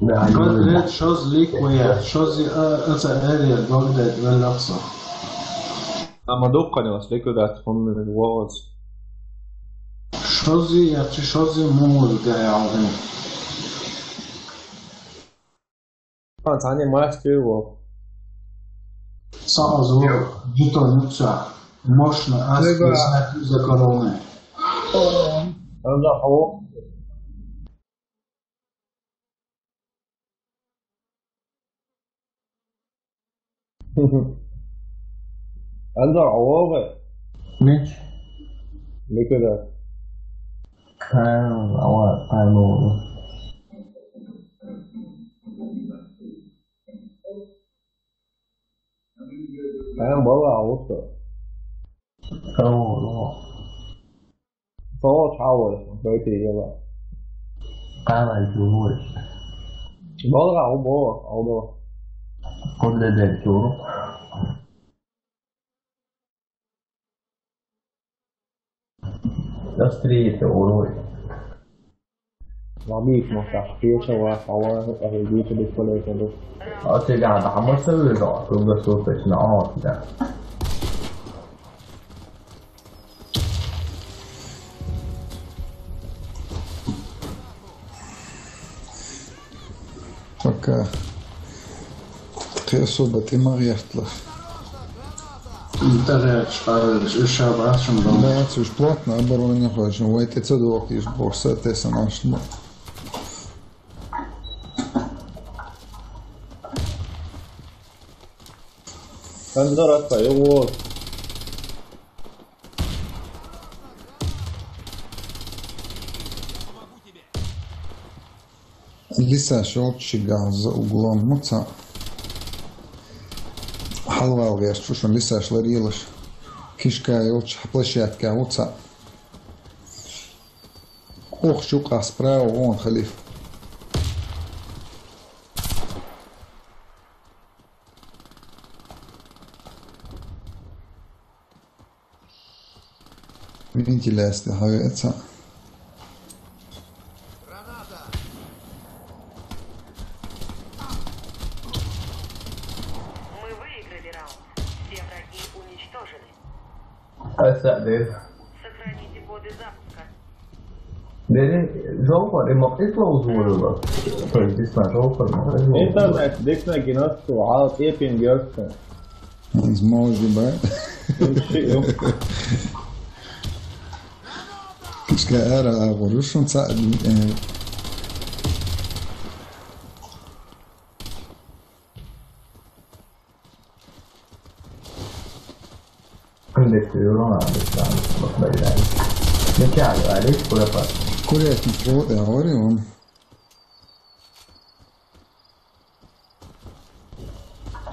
قلت ريت شوز ليك وياه شوز اريا جولد ولا اقصى Ama dokkanemas likvidēt un voz. شوزي مو قاعد يعوضني عني ما يستوي Само звук, жито нуца, мощно, аз не знам за корона. هذا هو عنده عواقب مش لكده كان أول قانون كان بابا عواقب قانون فهو تحول بيتي يلا قام الجمهور بابا عواقب كل الجمهور تسريت أوروي عميق مفتاح فيشة وحوار أهل بيته بكل كده أصل قاعد عمر سوي ذا كل صوت إشناعات ده Пока особо ты марьяхтла. انت الشعب شو مضمون Да, цуж плотно обороне хочем. Уйти цедок из бокса, ты санаш. كان ده رفع يغور Лиса шелчига за углом муца. Халвал веш, шушун лиса шларилаш. Кишка елч площадка муца. Ох, щука справа, вон халиф. Вентиляция хавится. Сохраните коды запуска. جوهر ما بتطلعوا زور طيب اسمع جوهر интернет дикна гинасту عاد ايبين جيرسون Возможно, да? Кишка era evolution sa عندك يورون عندك مقبل نكال عليك ولا فات Курять не я говорю, он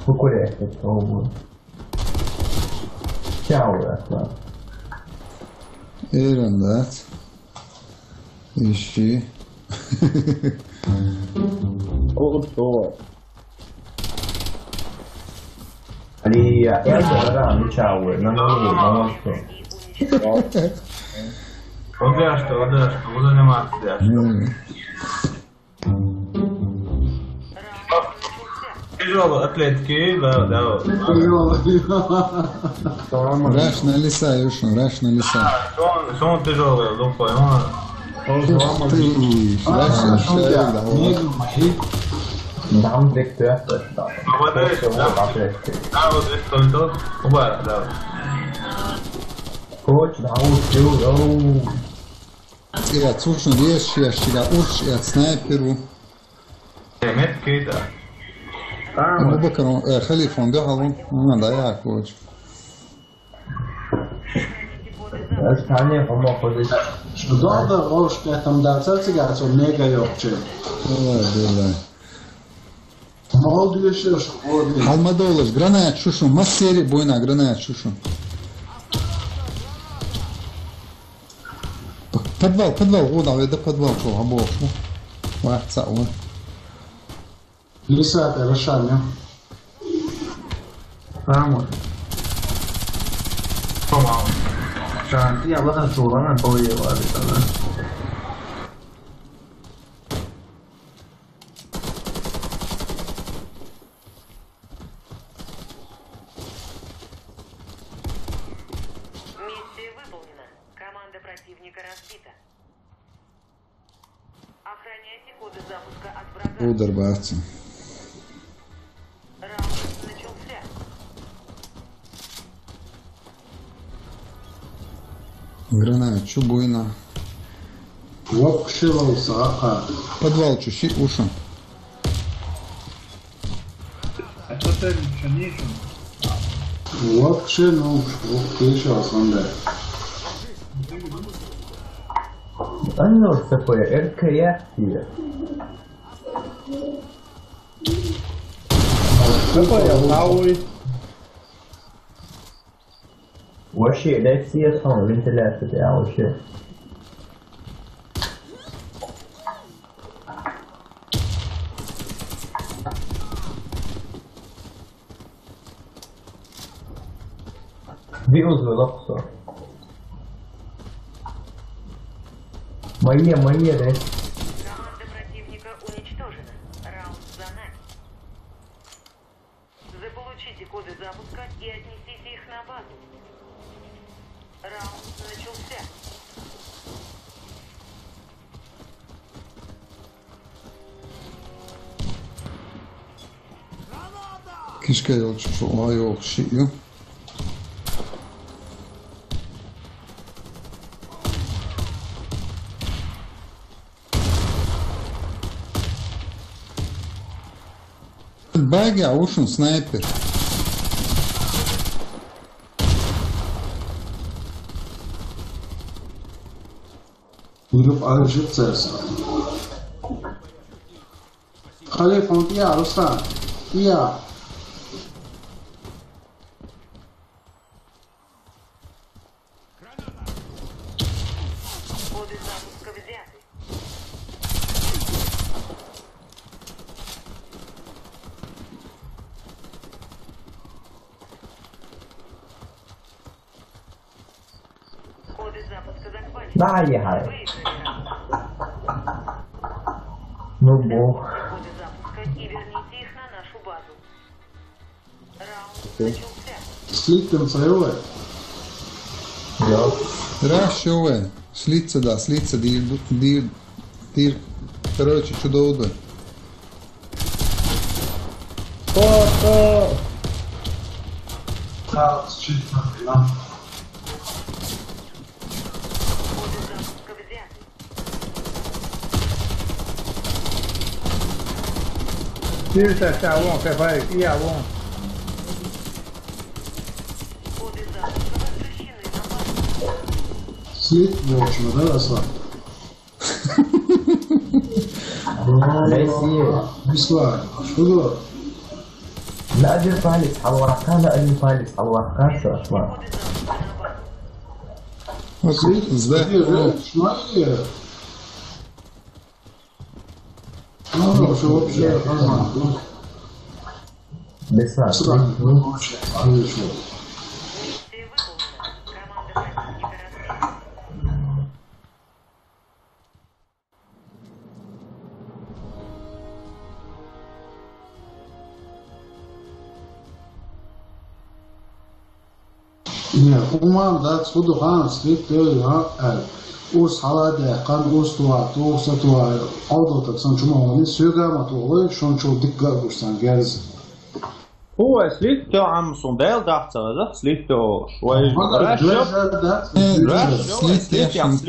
وكوريك هو شاو أصلا eğlendet. İşi. اغد صور اللي يعتبر عم يشاور ما ممكن وده не мать. Тяжелый атлетки, да. Раш на леса, Юшин, раш на леса. Сон тяжелый, думаю, но... Раш на леса, да. نعم ذكريات вот это тот, да. كوتش دعوت يو Я слушаю, лешь, я щега уч, я снайперу. Метки, да. أبو بكر خليفة قهروا ما ضيع كوتش. ثانية هم خذش Doğada hoş geldin dersen sigara mega yokçu. والله بالله. Ne oldu yaşıyorsun? Halmada olur. Granat şuşun. Maseri boyuna granat şuşun. Подвал, вон, это подвал, что, обох, ну. Вахца, вон. Лиса, это решание. فاهمه Помал. عشان فيها بدل شغلانة قوية وهذه كمان разбита. Охраняйте коды запуска от врага. Удар бавцы. Раунд начался. Гранат, чугуйна. Вообще лоусака. Подвал чущи уши. Вообще ну, еще основное. Оно что такое? РКС. Какой лауи? 我是在街上ventilator 的，我是。Вирус вылазил. Мои, да? Команда противника уничтожена. Раунд за нами. Заполучите коды запуска и отнесите их на базу. Раунд начался. Kişke yol çuşu. O yok şey yok. Baigi aušun sniper. Grup aracı ses. Халифон, я, Рустам, я. Коды запуска взяты. Коды запуска захвачены. Да, я. Выиграли раунд. Ну бог. Коды запуска и верните их на нашу базу. Раунд начался. Сликом целый. Я. Раще ove. Slice da, slice dir. Короче, чудо-удо. Фото! Коды запуска взяты. Тирса, вон, кафе, я вон. Коды запуска возвращены на базу. Слик в общем, да, Руслан? Россия. Беслан, что? لا أدري فالس حواقا لا أدري فالس حواقا شو أصلا. Коды запуска на базу. Зде. Смотри. Ну, что вообще, нормально. Бесна. Сразу, вообще, хорошо. Миссия выполнена. Команда противника разбита. Не, умам, да, сходу хан, слик, ты, Ус халада, кан ус туа, туса туа, аудо так сан чума они сюга матуой, шон чу дикка гусан герз. هو سليته عم صندال تحت ده سليته شوي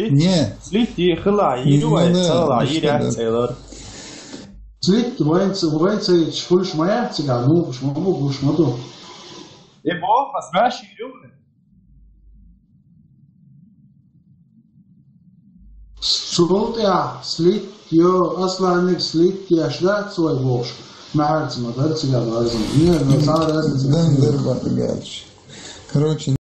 Не. سليتي خلع يدو يطلع يريح سيلر Слик, воинцы, школьш моя, цыган, ну, шмогу, гушмаду. يبغى بس ماشي يدو Султя, слик, ё, асланик, слик, я шла свой волш. Махарцма, да, цыган, разум. Не, но сам разница. Да, короче.